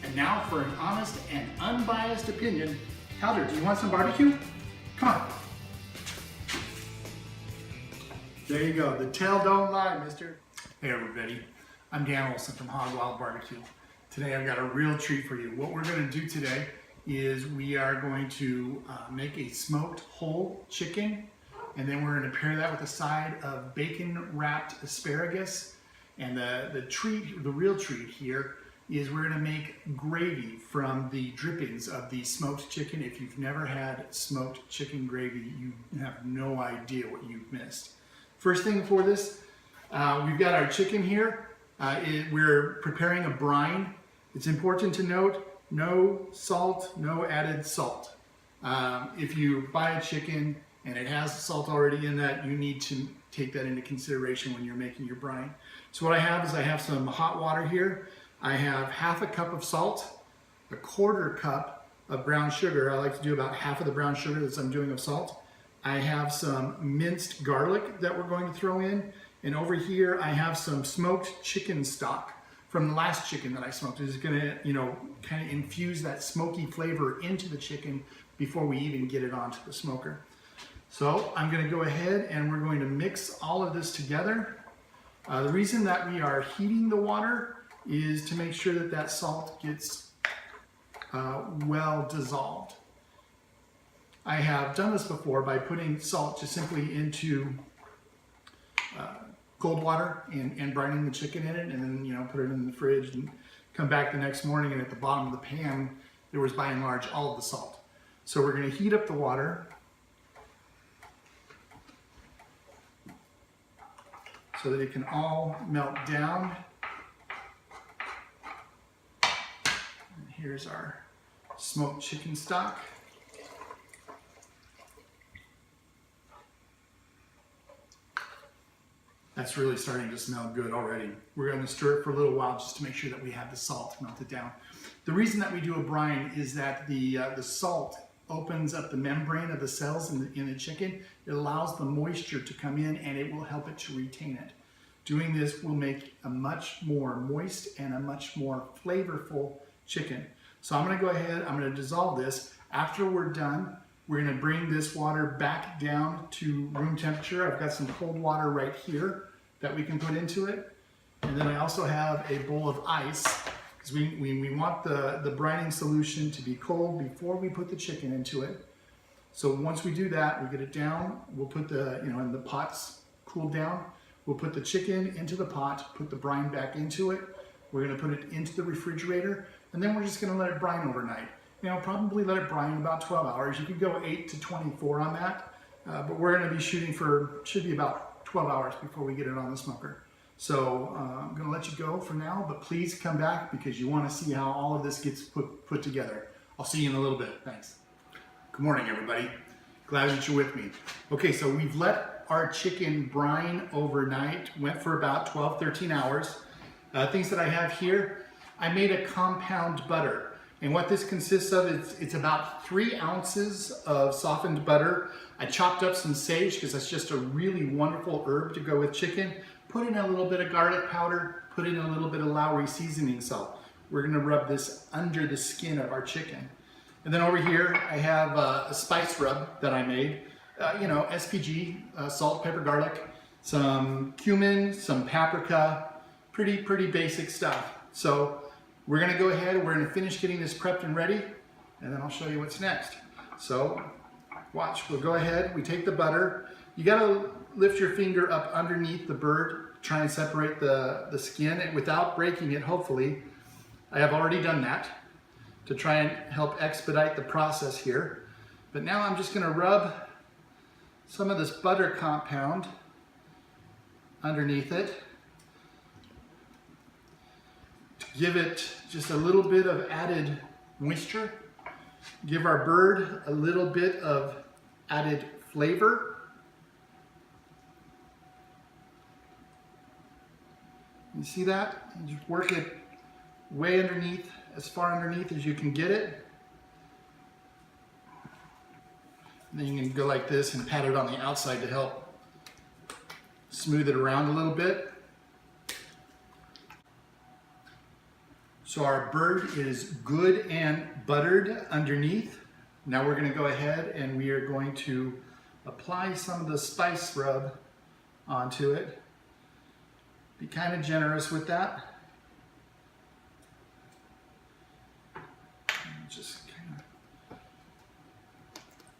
And now for an honest and unbiased opinion. Calder, do you want some barbecue? Come on. There you go. The tail don't lie, mister. Hey everybody, I'm Dan Olson from Hog Wild Barbecue. Today I've got a real treat for you. What we're going to do today is we are going to make a smoked whole chicken, and then we're going to pair that with a side of bacon wrapped asparagus. And the real treat here is we're going to make gravy from the drippings of the smoked chicken. If you've never had smoked chicken gravy, you have no idea what you've missed. First thing for this, we've got our chicken here. We're preparing a brine. It's important to note, no salt, no added salt. If you buy a chicken and it has salt already in that, you need to take that into consideration when you're making your brine. So what I have some hot water here. I have half a cup of salt, a quarter cup of brown sugar. I like to do about half of the brown sugar that I'm doing of salt. I have some minced garlic that we're going to throw in. And over here, I have some smoked chicken stock from the last chicken that I smoked. It's gonna, kind of infuse that smoky flavor into the chicken before we even get it onto the smoker. So I'm gonna go ahead and we're going to mix all of this together. The reason that we are heating the water is to make sure that that salt gets well dissolved. I have done this before by putting salt just simply into cold water and brining the chicken in it, and then put it in the fridge and come back the next morning, and at the bottom of the pan there was by and large all of the salt. So we're going to heat up the water so that it can all melt down. And here's our smoked chicken stock. That's really starting to smell good already. We're going to stir it for a little while just to make sure that we have the salt melted down. The reason that we do a brine is that the salt opens up the membrane of the cells in the chicken. It allows the moisture to come in and it will help it to retain it. Doing this will make a much more moist and a much more flavorful chicken. So I'm going to go ahead, I'm going to dissolve this. After we're done, we're going to bring this water back down to room temperature. I've got some cold water right here that we can put into it. And then I also have a bowl of ice, because we want the brining solution to be cold before we put the chicken into it. So once we do that, we get it down, we'll put and the pot's cooled down. We'll put the chicken into the pot, put the brine back into it. We're going to put it into the refrigerator, and then we're just going to let it brine overnight. Probably let it brine about 12 hours. You could go 8 to 24 on that, but we're going to be shooting for, should be about 12 hours before we get it on the smoker. So I'm going to let you go for now, but please come back because you want to see how all of this gets put together. I'll see you in a little bit. Thanks. Good morning, everybody. Glad that you're with me. Okay, so we've let our chicken brine overnight, went for about 12, 13 hours. Things that I have here, I made a compound butter. And what this consists of, it's about 3 ounces of softened butter. I chopped up some sage because that's just a really wonderful herb to go with chicken. Put in a little bit of garlic powder, put in a little bit of Lawry seasoning salt. We're gonna rub this under the skin of our chicken. And then over here, I have a spice rub that I made. SPG, salt, pepper, garlic, some cumin, some paprika, pretty basic stuff. So we're gonna go ahead, we're gonna finish getting this prepped and ready, and then I'll show you what's next. So watch, we'll go ahead, we take the butter. You gotta lift your finger up underneath the bird, try and separate the skin without breaking it, hopefully. I have already done that to try and help expedite the process here. But now I'm just gonna rub some of this butter compound underneath it to give it just a little bit of added moisture, give our bird a little bit of added flavor. You see that? You just work it way underneath, as far underneath as you can get it. And then you can go like this and pat it on the outside to help smooth it around a little bit. So our bird is good and buttered underneath. Now we're going to go ahead and we are going to apply some of the spice rub onto it. Be kind of generous with that. And just kind of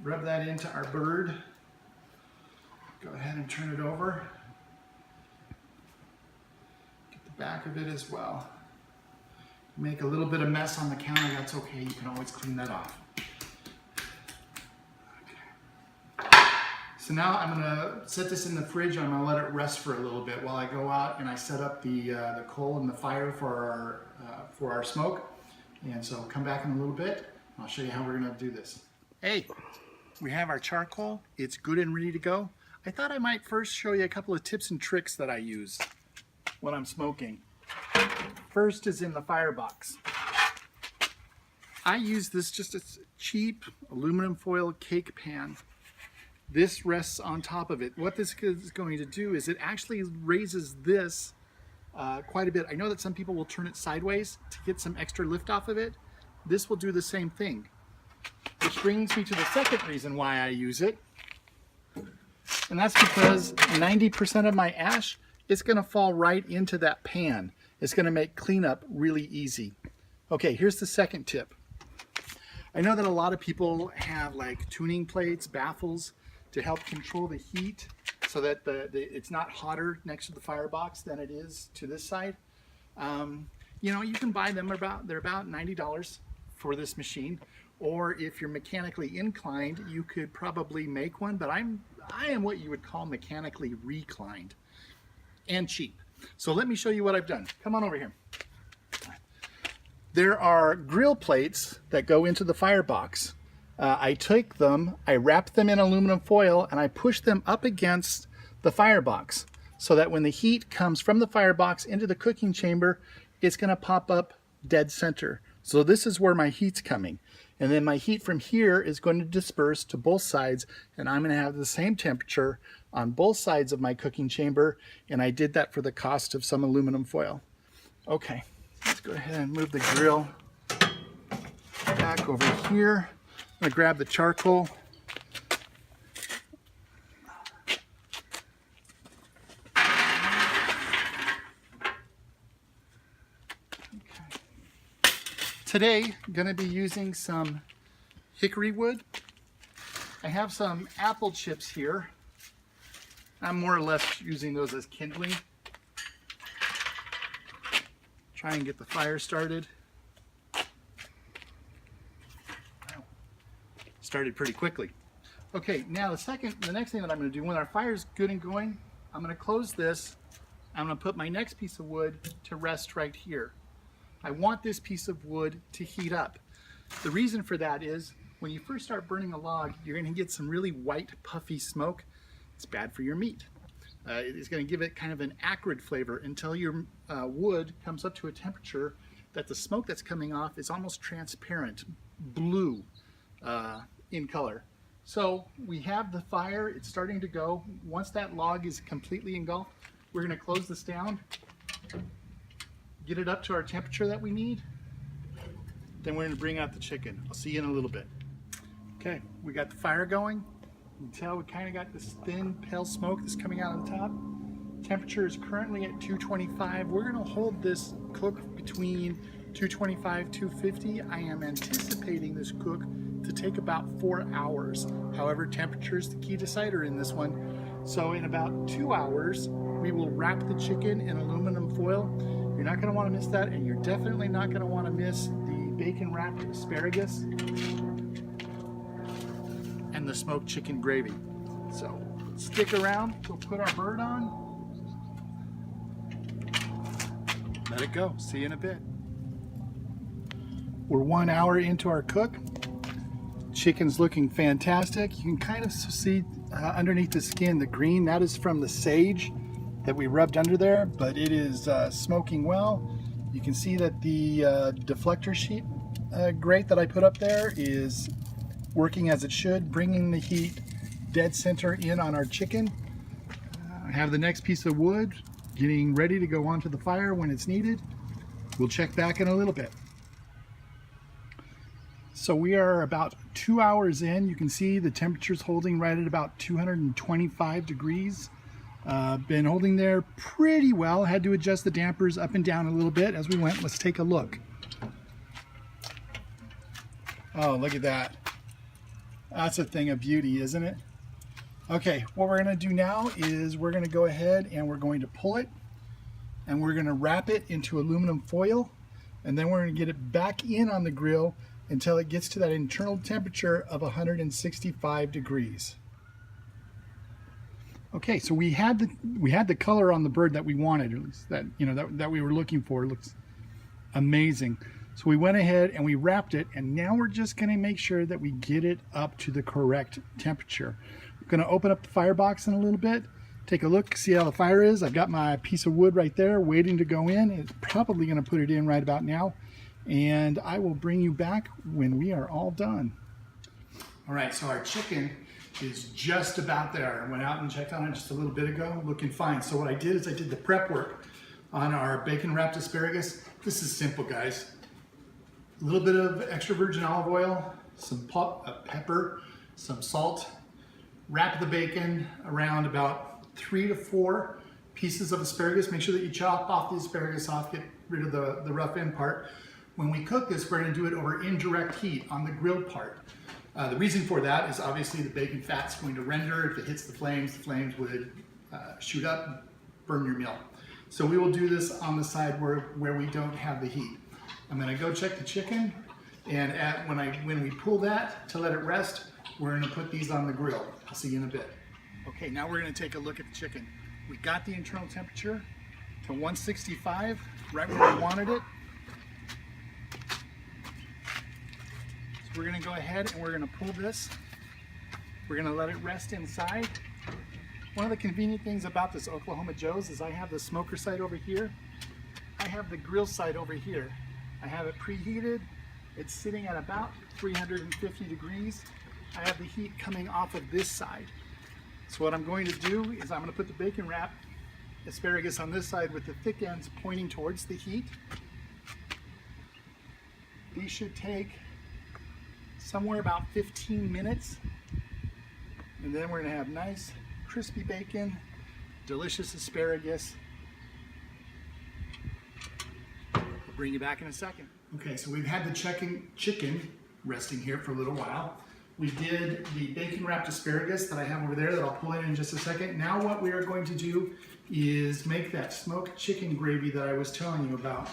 rub that into our bird. Go ahead and turn it over. Get the back of it as well. Make a little bit of mess on the counter, that's okay. You can always clean that off. Okay. So now I'm gonna set this in the fridge and I'm gonna let it rest for a little bit while I go out and I set up the coal and the fire for our smoke. And so I'll come back in a little bit and I'll show you how we're gonna do this. Hey, we have our charcoal. It's good and ready to go. I thought I might first show you a couple of tips and tricks that I use when I'm smoking. First is in the firebox. I use this just a cheap aluminum foil cake pan. This rests on top of it. What this is going to do is it actually raises this quite a bit. I know that some people will turn it sideways to get some extra lift off of it. This will do the same thing. Which brings me to the second reason why I use it. And that's because 90% of my ash is going to fall right into that pan. It's going to make cleanup really easy. Okay, here's the second tip. I know that a lot of people have like tuning plates, baffles to help control the heat so that it's not hotter next to the firebox than it is to this side. You know, you can buy them, they're about $90 for this machine. Or if you're mechanically inclined, you could probably make one, but I am what you would call mechanically reclined and cheap. So let me show you what I've done. Come on over here. There are grill plates that go into the firebox. I take them, I wrap them in aluminum foil, and I push them up against the firebox so that when the heat comes from the firebox into the cooking chamber, it's going to pop up dead center. So this is where my heat's coming. And then my heat from here is going to disperse to both sides, and I'm going to have the same temperature on both sides of my cooking chamber, and I did that for the cost of some aluminum foil. Okay, let's go ahead and move the grill back over here. I'm going to grab the charcoal. Today, I'm going to be using some hickory wood. I have some apple chips here. I'm more or less using those as kindling. Try and get the fire started. Started pretty quickly. Okay, now the next thing that I'm going to do when our fire's good and going, I'm going to close this. I'm going to put my next piece of wood to rest right here. I want this piece of wood to heat up. The reason for that is when you first start burning a log, you're going to get some really white, puffy smoke. It's bad for your meat. It's going to give it kind of an acrid flavor until your wood comes up to a temperature that the smoke that's coming off is almost transparent, blue in color. So we have the fire, it's starting to go. Once that log is completely engulfed, we're going to close this down. Get it up to our temperature that we need. Then we're going to bring out the chicken. I'll see you in a little bit. Okay, we got the fire going. You can tell we kind of got this thin, pale smoke that's coming out on top. Temperature is currently at 225. We're going to hold this cook between 225, 250. I am anticipating this cook to take about 4 hours. However, temperature is the key decider in this one. So in about 2 hours, we will wrap the chicken in aluminum foil. You're not going to want to miss that, and you're definitely not going to want to miss the bacon wrapped asparagus and the smoked chicken gravy. So stick around, we'll put our bird on, let it go. See you in a bit. We're 1 hour into our cook. Chicken's looking fantastic. You can kind of see underneath the skin the green, that is from the sage that we rubbed under there, but it is smoking well. You can see that the deflector sheet grate that I put up there is working as it should, bringing the heat dead center in on our chicken. I have the next piece of wood getting ready to go onto the fire when it's needed. We'll check back in a little bit. So we are about 2 hours in. You can see the temperature's holding right at about 225 degrees. Been holding there pretty well. Had to adjust the dampers up and down a little bit as we went. Let's take a look. Oh, look at that. That's a thing of beauty, isn't it? Okay, what we're going to do now is we're going to go ahead and we're going to pull it and we're going to wrap it into aluminum foil, and then we're going to get it back in on the grill until it gets to that internal temperature of 165 degrees. Okay, so we had the color on the bird that we wanted, or at least that, you know, that we were looking for. It looks amazing. So we went ahead and we wrapped it, and now we're just going to make sure that we get it up to the correct temperature. I'm going to open up the firebox in a little bit, take a look, see how the fire is. I've got my piece of wood right there waiting to go in. It's probably going to put it in right about now, and I will bring you back when we are all done. All right, so our chicken is just about there. I went out and checked on it just a little bit ago, looking fine. So what I did is I did the prep work on our bacon wrapped asparagus. This is simple, guys. A little bit of extra virgin olive oil, some pepper, some salt. Wrap the bacon around about 3 to 4 pieces of asparagus. Make sure that you chop off the asparagus off, get rid of the rough end part. When we cook this, we're going to do it over indirect heat on the grill part. The reason for that is obviously the bacon fat's going to render. If it hits the flames would shoot up and burn your meal. So we will do this on the side where we don't have the heat. I'm going to go check the chicken, and when we pull that to let it rest, we're going to put these on the grill. I'll see you in a bit. Okay, now we're going to take a look at the chicken. We got the internal temperature to 165, right where we wanted it. So we're going to go ahead and we're going to pull this. We're going to let it rest inside. One of the convenient things about this Oklahoma Joe's is I have the smoker side over here. I have the grill side over here. I have it preheated. It's sitting at about 350 degrees. I have the heat coming off of this side. So what I'm going to do is I'm going to put the bacon wrap asparagus on this side with the thick ends pointing towards the heat. These should take somewhere about 15 minutes. And then we're going to have nice crispy bacon, delicious asparagus. I'll bring you back in a second. Okay, so we've had the chicken resting here for a little while. We did the bacon wrapped asparagus that I have over there that I'll pull in just a second. Now what we are going to do is make that smoked chicken gravy that I was telling you about.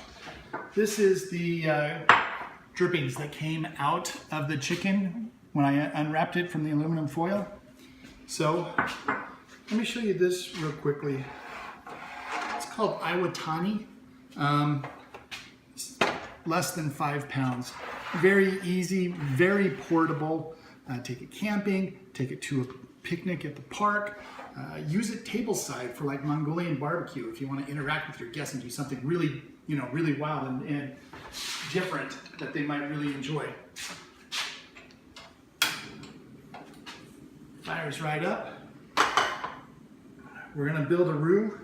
This is the drippings that came out of the chicken when I unwrapped it from the aluminum foil. So let me show you this real quickly. It's called Iwatani. Less than 5 pounds. Very easy, very portable. Take it camping, take it to a picnic at the park. Use it tableside for like Mongolian barbecue if you want to interact with your guests and do something really, really wild and different that they might really enjoy. Fire's right up. We're going to build a roux.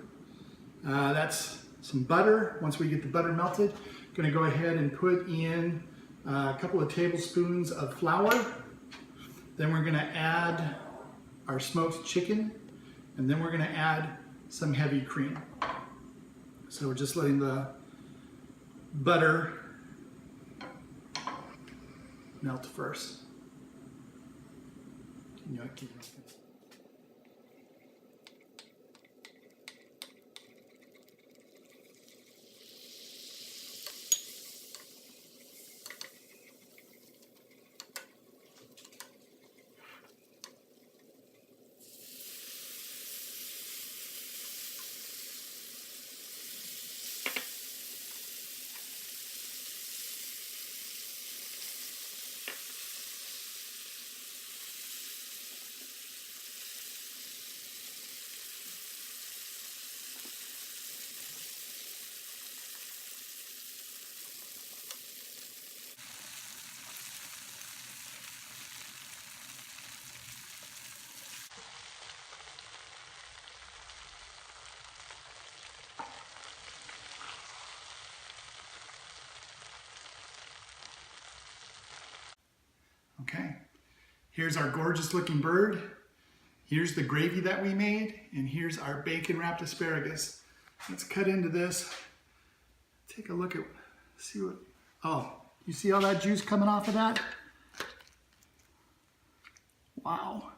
That's some butter. Once we get the butter melted, going to go ahead and put in a couple of tablespoons of flour. Then we're going to add our smoked chicken, and then we're going to add some heavy cream. So we're just letting the butter melt first. Okay, here's our gorgeous looking bird. Here's the gravy that we made, and here's our bacon wrapped asparagus. Let's cut into this. Take a look at, see what, oh, you see all that juice coming off of that? Wow.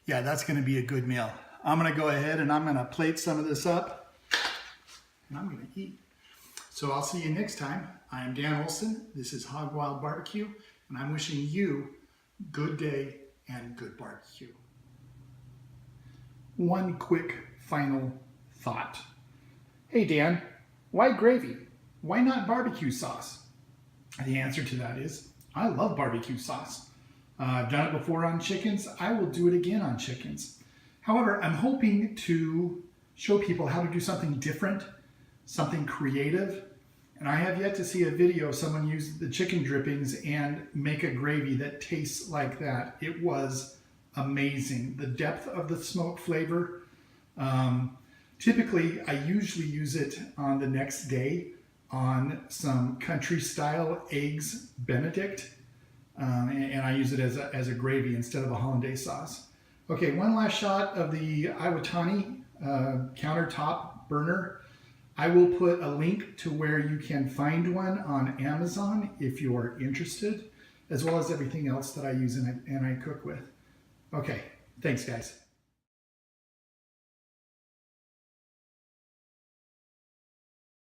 Yeah, that's gonna be a good meal. I'm gonna go ahead and I'm gonna plate some of this up, and I'm gonna eat. So I'll see you next time. I am Dan Olson. This is Hog Wild Barbecue, and I'm wishing you good day and good barbecue. One quick final thought. Hey Dan, why gravy? Why not barbecue sauce? The answer to that is, I love barbecue sauce. I've done it before on chickens. I will do it again on chickens. However, I'm hoping to show people how to do something different, something creative. And I have yet to see a video of someone use the chicken drippings and make a gravy that tastes like that. It was amazing. The depth of the smoke flavor. Typically, I usually use it on the next day on some country style eggs Benedict. And I use it as a gravy instead of a hollandaise sauce. Okay, one last shot of the Iwatani countertop burner. I will put a link to where you can find one on Amazon if you're interested, as well as everything else that I use and I cook with. Okay, thanks guys.